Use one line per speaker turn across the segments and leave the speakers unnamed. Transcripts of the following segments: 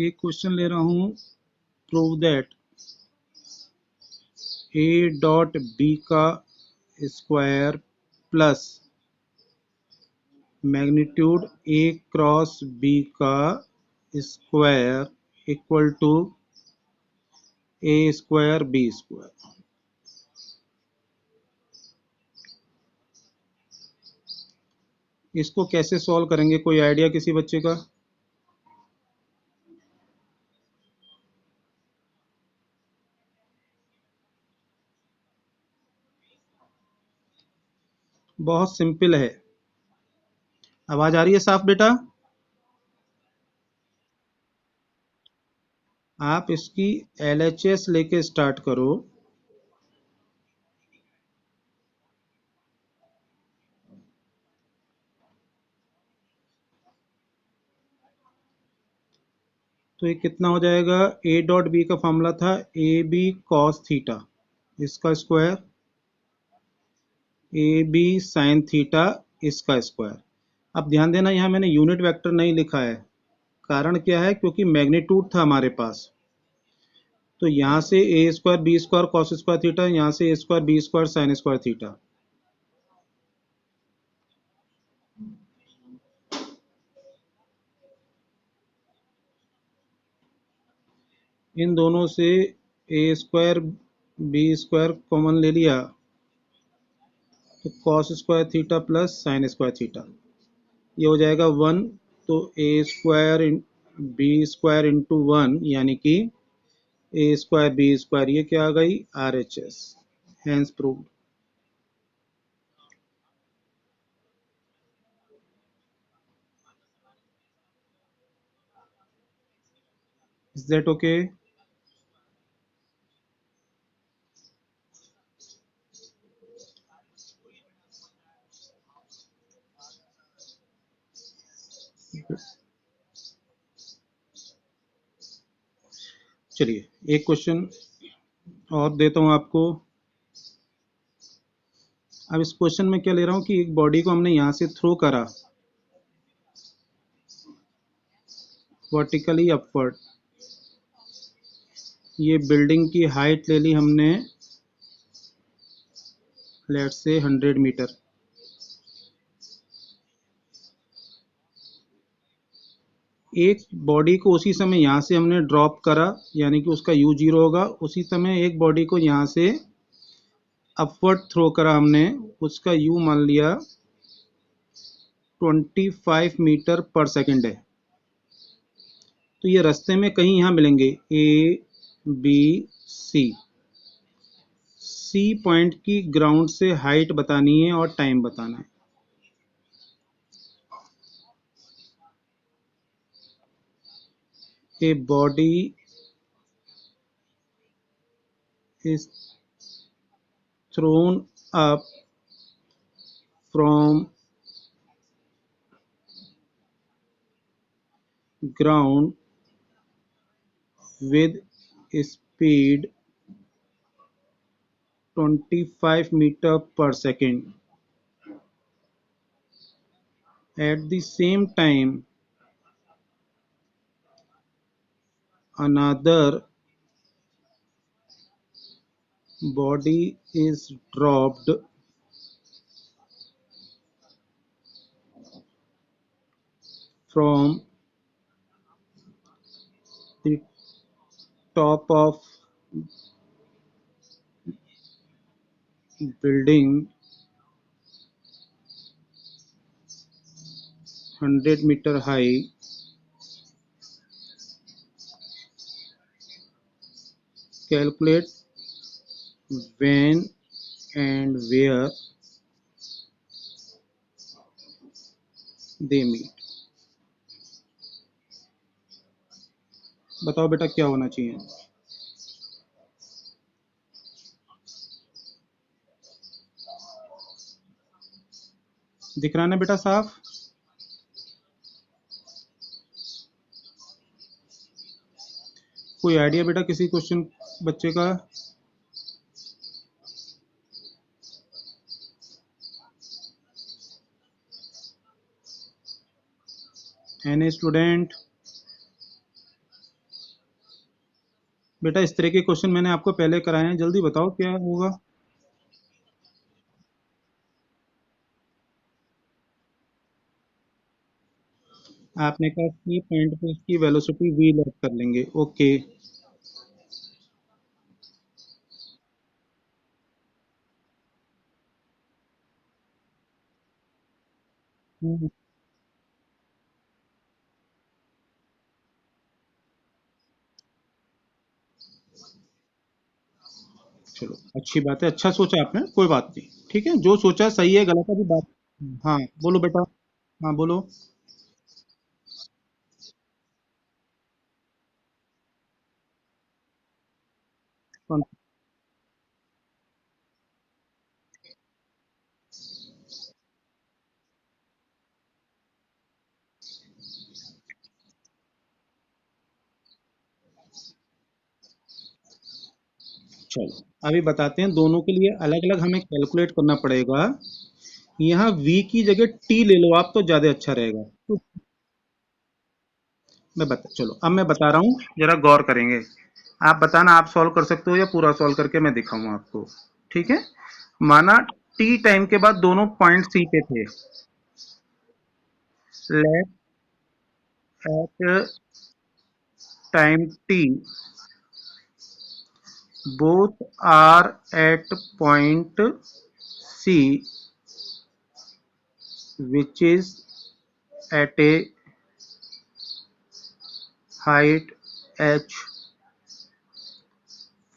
एक क्वेश्चन ले रहा हूं, prove that A dot B का square plus magnitude A cross B का square equal to A square B square. इसको कैसे सॉल्व करेंगे, कोई आइडिया किसी बच्चे का? बहुत सिंपल है। आवाज आ रही है साफ बेटा? आप इसकी LHS लेके स्टार्ट करो। तो ये कितना हो जाएगा? ए डॉट बी का फॉर्मूला था ए बी कॉस थीटा, इसका square A B sine theta, इसका स्क्वायर। अब ध्यान देना, यहाँ मैंने यूनिट वेक्टर नहीं लिखा है। कारण क्या है? क्योंकि मैग्नीट्यूड था हमारे पास। तो यहाँ से A square B square cos square theta, यहाँ से A square B square sine square theta. इन दोनों से A square B square common ले लिया तो cos square theta plus sine square theta, ये हो जाएगा 1। तो A square B square into 1 यानी कि ए स्क्वायर बी स्क्वायर, ये क्या आ गई? RHS। Hence proved. Is that okay? चलिए एक क्वेश्चन और देता हूं आपको। अब इस क्वेश्चन में क्या ले रहा हूं कि एक बॉडी को हमने यहां से थ्रो करा वर्टिकली अपवर्ड। ये बिल्डिंग की हाइट ले ली हमने, लेट्स से 100 मीटर। एक बॉडी को उसी समय यहाँ से हमने ड्रॉप करा, यानी कि उसका u 0 होगा। उसी समय एक बॉडी को यहाँ से अपवर्ड थ्रो करा हमने, उसका u मान लिया 25 मीटर पर सेकंड है। तो ये रास्ते में कहीं यहाँ मिलेंगे A B C. C point की ग्राउंड से हाइट बतानी है और टाइम बताना है। A body is thrown up from ground with speed 25 meter per second. At the same time, another body is dropped from the top of building 100 meter high. Calculate when and where they meet. बताओ बेटा क्या होना चाहिए? दिख रहा है ना बेटा साफ? कोई आइडिया बेटा किसी क्वेश्चन बच्चे का? Any student? बेटा इस तरह के क्वेश्चन मैंने आपको पहले कराए हैं, जल्दी बताओ क्या होगा। आपने कहा कि पॉइंट पे इसकी वेलोसिटी v लॉक कर लेंगे, ओके। हम्म, चलो अच्छी बात है, अच्छा सोचा आपने, कोई बात नहीं, ठीक है, जो सोचा सही है, गलत है भी बात। हाँ बोलो बेटा। हाँ बोलो। कौन- चलो अभी बताते हैं, दोनों के लिए अलग अलग हमें कैलकुलेट करना पड़ेगा। यहाँ v की जगह t ले लो आप, तो ज्यादा अच्छा रहेगा। तो चलो अब मैं बता रहा हूँ, जरा गौर करेंगे। आप बताना, आप सॉल्व कर सकते हो या पूरा सॉल्व करके मैं दिखाऊंगा आपको। ठीक है। माना t टाइम के बाद दोनों पॉइंट सी पे थे। Let at time t both are at point c, which is at a height h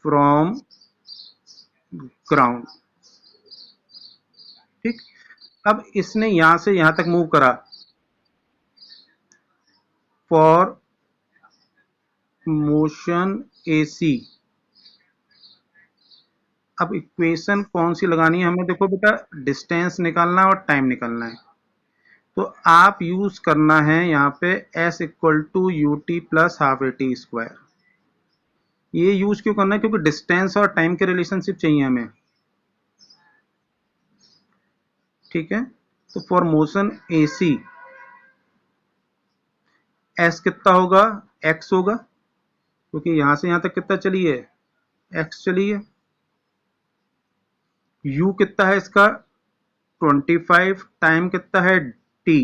from ground। ठीक। अब इसने यहां से यहां तक मूव करा। For motion AC। अब इक्वेशन कौन सी लगानी है हमें, देखो बेटा, डिस्टेंस निकालना है और टाइम निकालना है। तो आप यूज करना है यहाँ पे S equal to u t plus half a t square. ये यूज क्यों करना है, क्योंकि डिस्टेंस और टाइम के रिलेशनशिप चाहिए हमें। ठीक है। तो फॉर मोशन AC S कितना होगा, x होगा, क्योंकि यहां से यहां तक कितना चली है, x चली है। u कितना है इसका, 25। टाइम कितना है, t।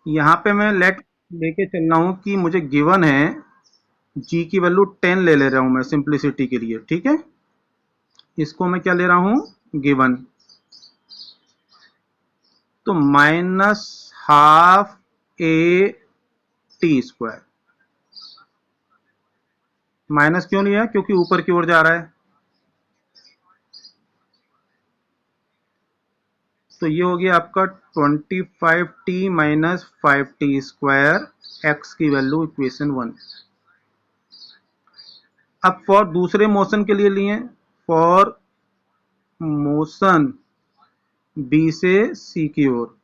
यहाँ पे मैं लेट लेके चल रहा हूँ कि मुझे गिवन है g की वैल्यू 10 ले ले रहा हूँ मैं सिंप्लिसिटी के लिए। ठीक है। इसको मैं क्या ले रहा हूँ, गिवन। तो minus half a t square. Minus क्यों लिया, क्योंकि ऊपर की ओर जा रहा है। तो ये हो गया आपका 25t minus 5t square, x की वैल्यू इक्वेशन 1। अब फॉर दूसरे मोशन के लिए लिए, फॉर मोशन बी से सी की ओर।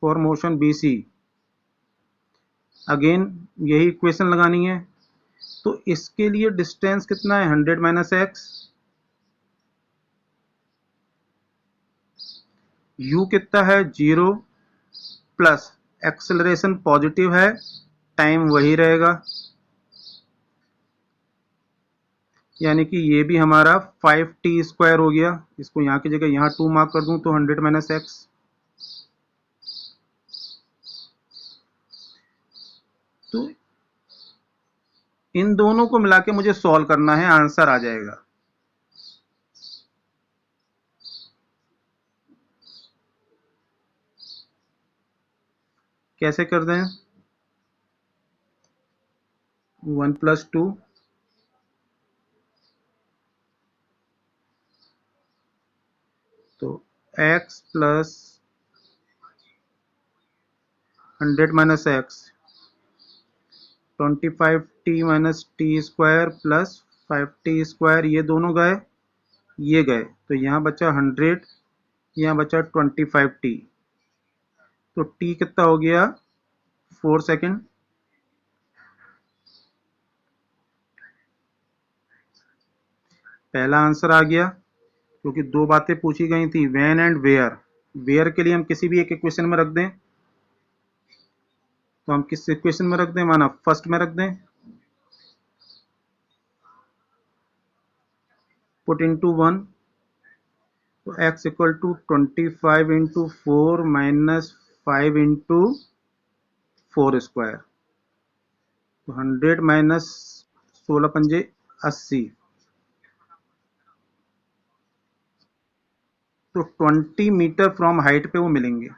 For motion B C, again यही इक्वेशन लगानी है। तो इसके लिए डिस्टेंस कितना है, 100 माइनस एक्स। यू कितना है, 0 प्लस एक्सेलरेशन पॉजिटिव है, टाइम वही रहेगा, यानी कि ये भी हमारा 5t स्क्वायर हो गया। इसको यहाँ की जगह यहाँ 2 मार्क कर दूं तो 100 माइनस एक्स। तो इन दोनों को मिला के मुझे सॉल्व करना है, आंसर आ जाएगा। कैसे कर दें, 1 + 2, तो x plus 100 minus x, 25t minus T square plus 5t square, ये दोनों गए, ये गए, तो यहाँ बचा 100, यहाँ बचा 25t। तो t कितना हो गया, 4 सेकेंड। पहला आंसर आ गया, क्योंकि दो बातें पूछी गई थी, व्हेन एंड वेयर। वेयर के लिए हम किसी भी एक इक्वेशन में रख दें, तो हम किस इक्वेशन में रख दें, माना फर्स्ट में रख दें, पुट इनटू 1, तो x equal to 25 into 4 minus 5 into 4 square, तो 100 माइनस 16 पंजे 80, तो 20 मीटर फ्रॉम हाइट पे वो मिलेंगे।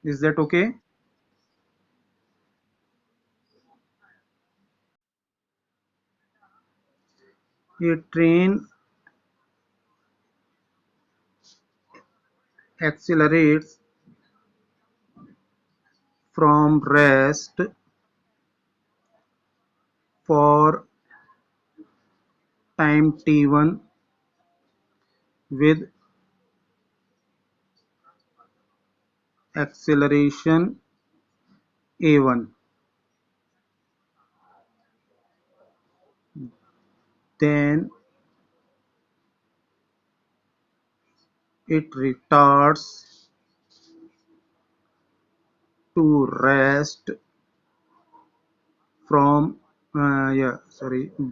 Is that okay? ये train accelerates from rest for time t1 with acceleration a1, then it retards to rest from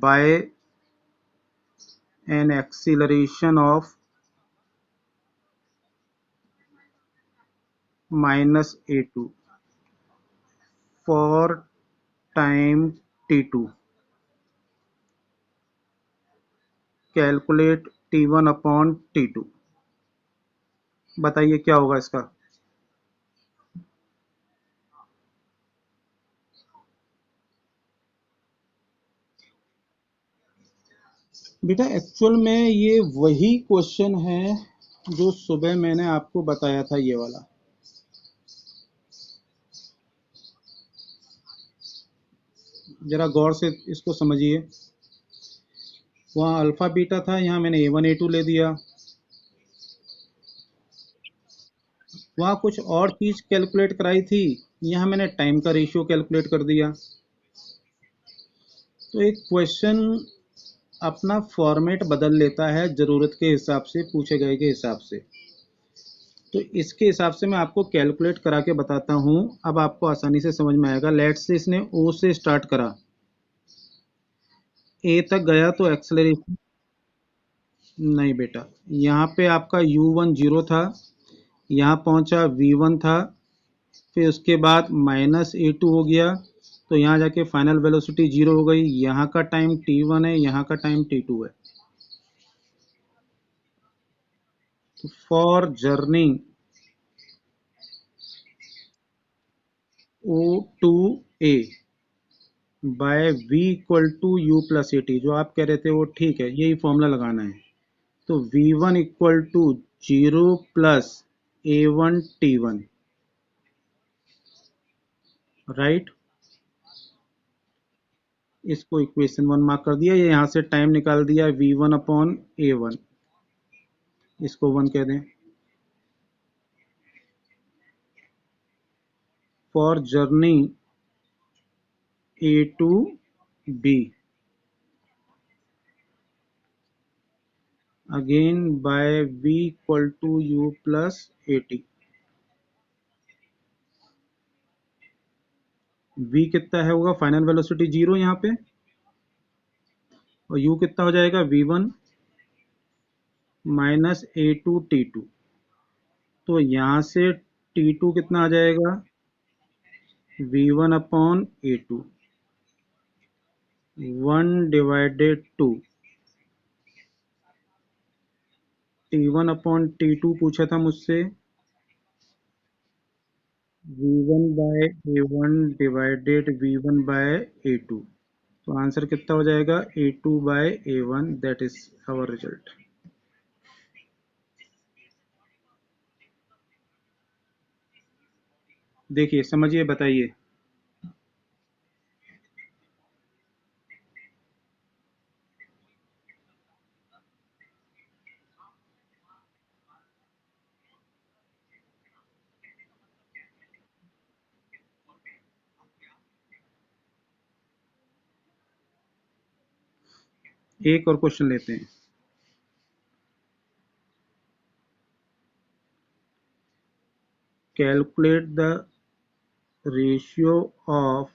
by an acceleration of minus a2 for time t2. Calculate t1 upon t2। बताइए क्या होगा इसका? बेटा actual में ये वही question है जो सुबह मैंने आपको बताया था, ये वाला। जरा गौर से इसको समझिए। वहाँ अल्फा बीटा था, यहाँ मैंने A1 A2 ले दिया। वहाँ कुछ और चीज कैलकुलेट कराई थी, यहाँ मैंने टाइम का रेशियो कैलकुलेट कर दिया। तो एक क्वेश्चन अपना फॉर्मेट बदल लेता है जरूरत के हिसाब से, पूछे गए के हिसाब से। तो इसके हिसाब से मैं आपको कैलकुलेट करा के बताता हूँ, अब आपको आसानी से समझ में आएगा। लेट्स से इसने O से स्टार्ट करा, A तक गया तो एक्सेलरेशन नहीं बेटा, यहाँ पे आपका U1 0 था, यहाँ पहुंचा V1 था, फिर उसके बाद माइनस A2 हो गया, तो यहाँ जाके फाइनल वेलोसिटी 0 हो गई। यहाँ का टाइम T1 है, यहाँ का टाइम T2 है। तो for journey O2A by V equal to U plus AT, जो आप कह रहे थे वो ठीक है, यही फॉर्मूला लगाना है। तो V1 equal to 0 plus A1 T1, right. इसको इक्वेशन 1 मार्क कर दिया। ये यहाँ से टाइम निकाल दिया V1 अपॉन A1, इसको 1 कह दें। For journey A to B again by V equal to U plus AT। V कितना है होगा, फाइनल वेलोसिटी 0 यहाँ पे, और U कितना हो जाएगा V1 माइनस A2 T2। तो यहाँ से T2 कितना आ जाएगा, V1 upon A2, 1/2। T1 upon T2 पूछा था मुझसे, V1 bye A1 divided V1 bye A2। तो आंसर कितना हो जाएगा, A2 by A1, that is our result. देखिए समझिए, बताइए। एक और क्वेश्चन लेते हैं। Calculate the ratio of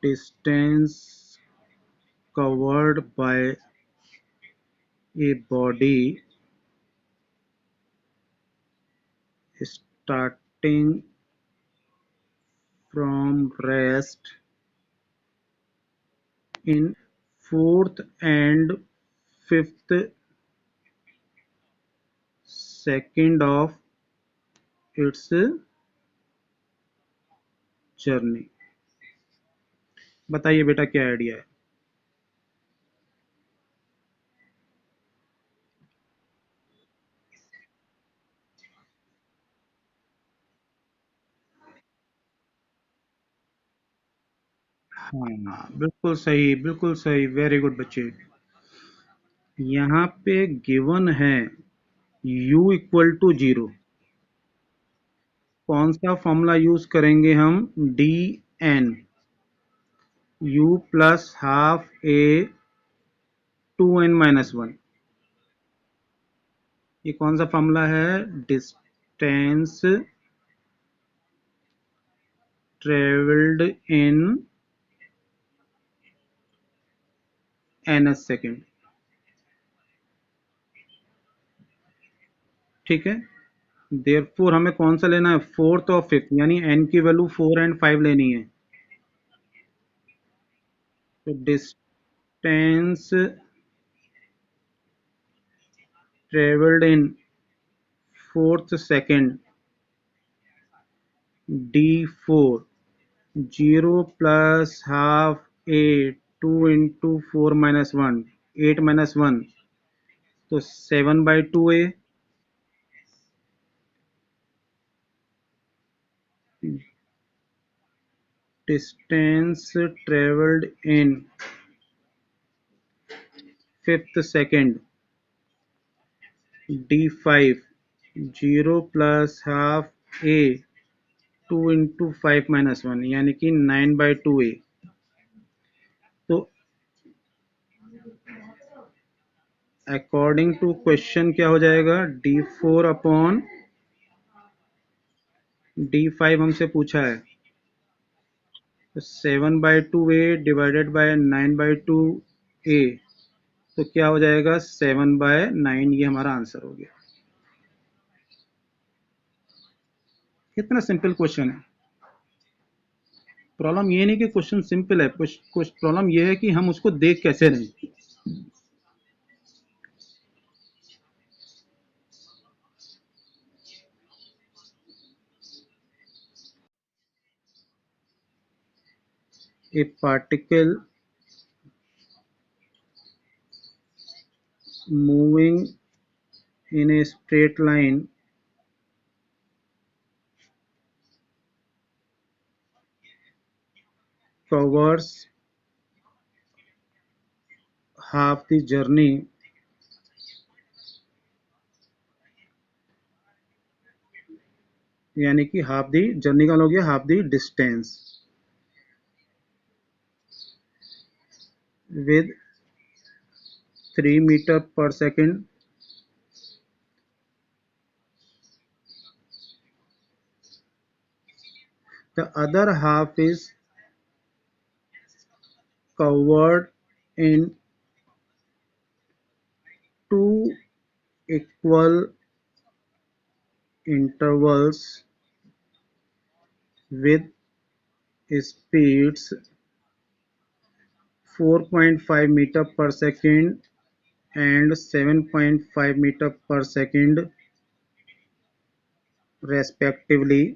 distance covered by a body starting from rest in fourth and fifth second of its journey। बताइए बेटा क्या आइडिया है। हाँ बिल्कुल सही, बिल्कुल सही, वेरी गुड बच्चे। यहाँ पे गिवन है u इक्वल टू 0। कौन सा फॉर्मूला यूज करेंगे हम? D N, u plus half A 2n-1। ये कौन सा फॉर्मूला है? Distance travelled in N second. ठीक है, देयरफॉर हमें कौन सा लेना है? फोर्थ और फिफ्थ, यानी एन की वैल्यू 4 एंड 5 लेनी है। तो distance travelled in fourth second d4, 0 plus half A 2 into 4-1, 8-1, तो 7/2a। Distance travelled in fifth second d5, 0 plus half A 2 into 5-1, यानी कि 9/2a। तो अकॉर्डिंग टू क्वेश्चन क्या हो जाएगा? d4/d5 हमसे पूछा है, तो 7/2a डिवाइडेड बाय 9/2a, तो क्या हो जाएगा? 7/9। ये हमारा आंसर हो गया। कितना सिंपल क्वेश्चन है। प्रॉब्लम ये नहीं कि क्वेश्चन सिंपल है, कुछ प्रॉब्लम ये है कि हम उसको देख कैसे रहे हैं। ए particle moving in a straight line covers half the journey यानी कि हाफ दी जर्नी का हो गया half the distance with 3 meter per second। The other half is covered in two equal intervals with speeds 4.5 meter per second and 7.5 meter per second respectively,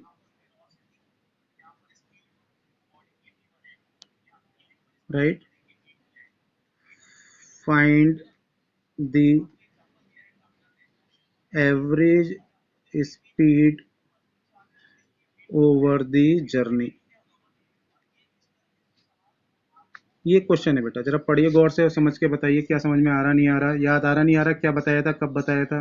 right? Find the average speed over the journey। ये question है बेटा, जरा पढ़िए गौर से और समझ के बताइए क्या समझ में आ रहा नहीं आ रहा, याद आ रहा नहीं आ रहा, क्या बताया था, कब बताया था।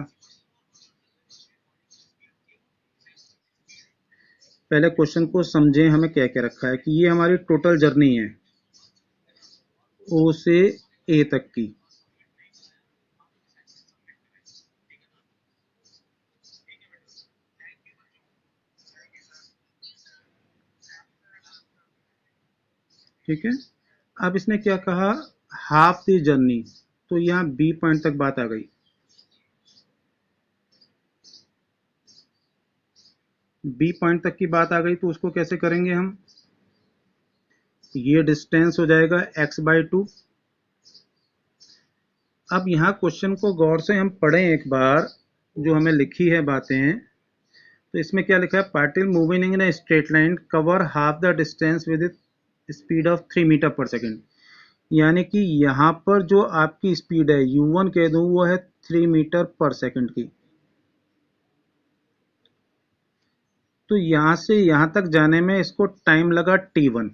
पहले क्वेश्चन को समझें, हमें क्या क्या रखा है कि ये हमारी टोटल जर्नी है। ओ से ए तक की। ठीक है, अब इसने क्या कहा, हाफ द जर्नी, तो यहाँ बी पॉइंट तक बात आ गई। बी पॉइंट तक की बात आ गई तो उसको कैसे करेंगे हम, ये डिस्टेंस हो जाएगा x/2। अब यहाँ क्वेश्चन को गौर से हम पढ़ें एक बार, जो हमें लिखी है बातें, तो इसमें क्या लिखा है, particle moving in a straight line cover half the distance with speed of 3 metre per second. यानी कि यहाँ पर जो आपकी स्पीड है u1 कह दूं, वो है 3 मीटर पर सेकेंड की। तो यहाँ से यहाँ तक जाने में इसको टाइम लगा t1।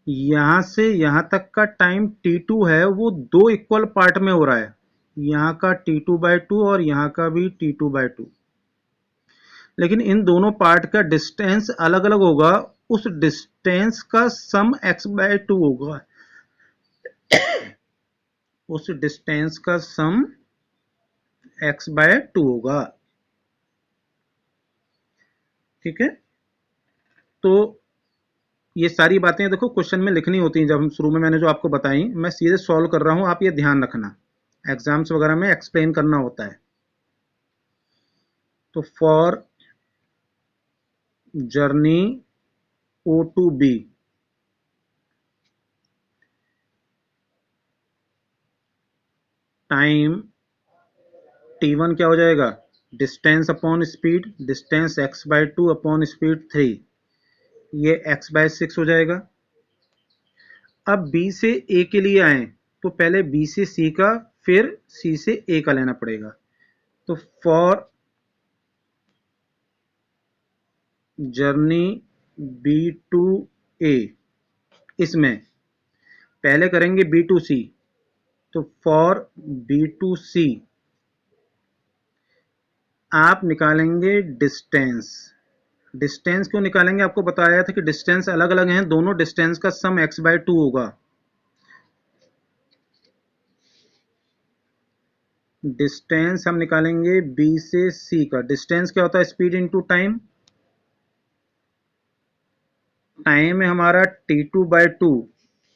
यहाँ से यहाँ तक का टाइम t2 है, वो दो इक्वल पार्ट में हो रहा है, यहाँ का t2/2 और यहाँ का भी t2/2। लेकिन इन दोनों पार्ट का डिस्टेंस अलग अलग होगा, उस डिस्टेंस का सम x/2 होगा, उस डिस्टेंस का सम x/2 होगा। ठीक है, तो ये सारी बातें देखो क्वेश्चन में लिखनी होती हैं। जब हम शुरू में मैंने जो आपको बताई, मैं सीधे सॉल्व कर रहा हूं, आप ये ध्यान रखना, एग्जाम्स वगैरह में एक्सप्लेन करना होता है। तो for journey O to B, time t1 क्या हो जाएगा, distance upon speed, distance x/2 upon speed 3, ये x/6 हो जाएगा। अब b से a के लिए आए तो पहले b से c का, फिर c से a का लेना पड़ेगा। तो for journey b to a, इसमें पहले करेंगे b टू c, तो फॉर b टू c आप निकालेंगे डिस्टेंस। डिस्टेंस क्यों निकालेंगे, आपको बताया था कि डिस्टेंस अलग अलग हैं, दोनों डिस्टेंस का सम x/2 होगा। डिस्टेंस हम निकालेंगे b से c का। डिस्टेंस क्या होता है, स्पीड इनटू टाइम। टाइम है हमारा t2/2,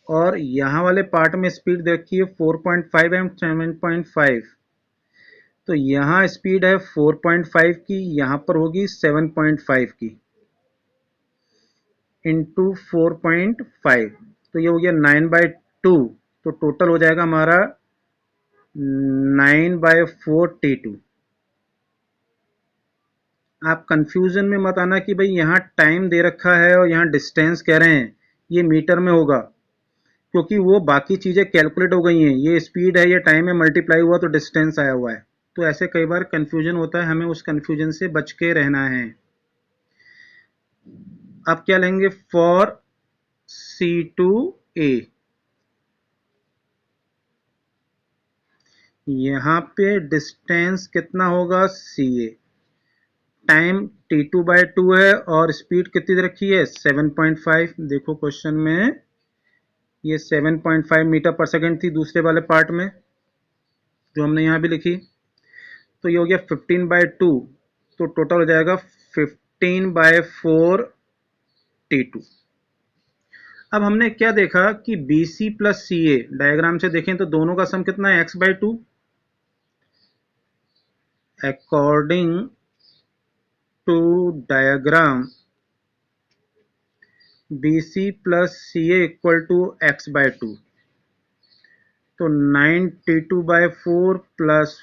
और यहाँ वाले पार्ट में स्पीड देखिए 4.5 एंड 7.5। तो यहाँ स्पीड है 4.5 की, यहाँ पर होगी 7.5 की, इंटू 4.5, तो ये हो गया 9/2। तो टोटल हो जाएगा हमारा 9/4 t2। आप कंफ्यूजन में मत आना कि भाई यहाँ टाइम दे रखा है और यहाँ डिस्टेंस कह रहे हैं, ये मीटर में होगा, क्योंकि वो बाकी चीजें कैलकुलेट हो गई हैं। ये स्पीड है, ये टाइम है, मल्टीप्लाई हुआ तो डिस्टेंस आया हुआ है। तो ऐसे कई बार कंफ्यूजन होता है, हमें उस कंफ्यूजन से बच के रहना है। अब क्या लेंगे, फॉर C2A, यहाँ पे डिस्टेंस कितना होगा CA, टाइम t2/2 है और स्पीड कितनी रखी है 7.5। देखो क्वेश्चन में ये 7.5 मीटर पर सेकेंड थी दूसरे वाले पार्ट में, जो हमने यहाँ भी लिखी। तो ये हो गया 15/2, तो टोटल हो जाएगा 15/4 t2। अब हमने क्या देखा कि BC प्लस CA डायग्राम से देखें तो दोनों का सम कितना है, x/2। According to diagram BC plus CA equal to x/2। तो 9t2/4 प्लस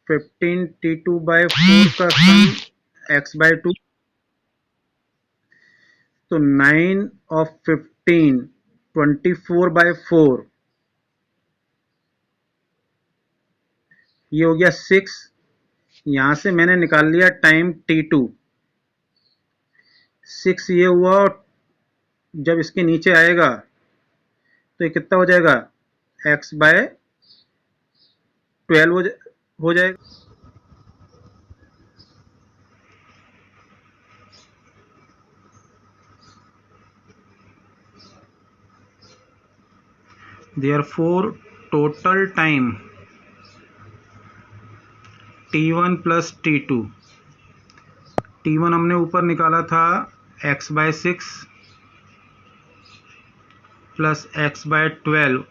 15t2/4 का सम x/2। तो 9 ऑफ 15 24/4, ये हो गया 6। यहां से मैंने निकाल लिया टाइम t2, 6 ये हुआ, और जब इसके नीचे आएगा तो ये कितना हो जाएगा, x/12 हो जाएगा। Therefore total time t1 plus t2, t1 हमने ऊपर निकाला था x/6 प्लस x/12,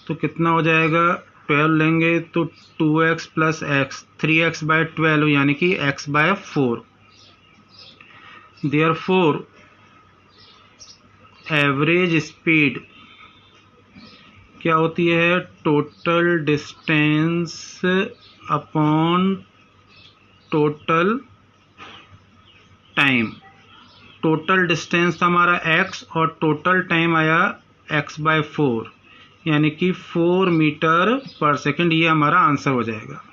तो कितना हो जाएगा, 12 लेंगे तो 2x प्लस x, 3x/12 यानी कि x/4। देयरफॉर एवरेज स्पीड क्या होती है, total distance upon total time. Total distance था हमारा x और टोटल टाइम आया x/4 यानी कि 4 मीटर पर सेकंड। ये हमारा आंसर हो जाएगा।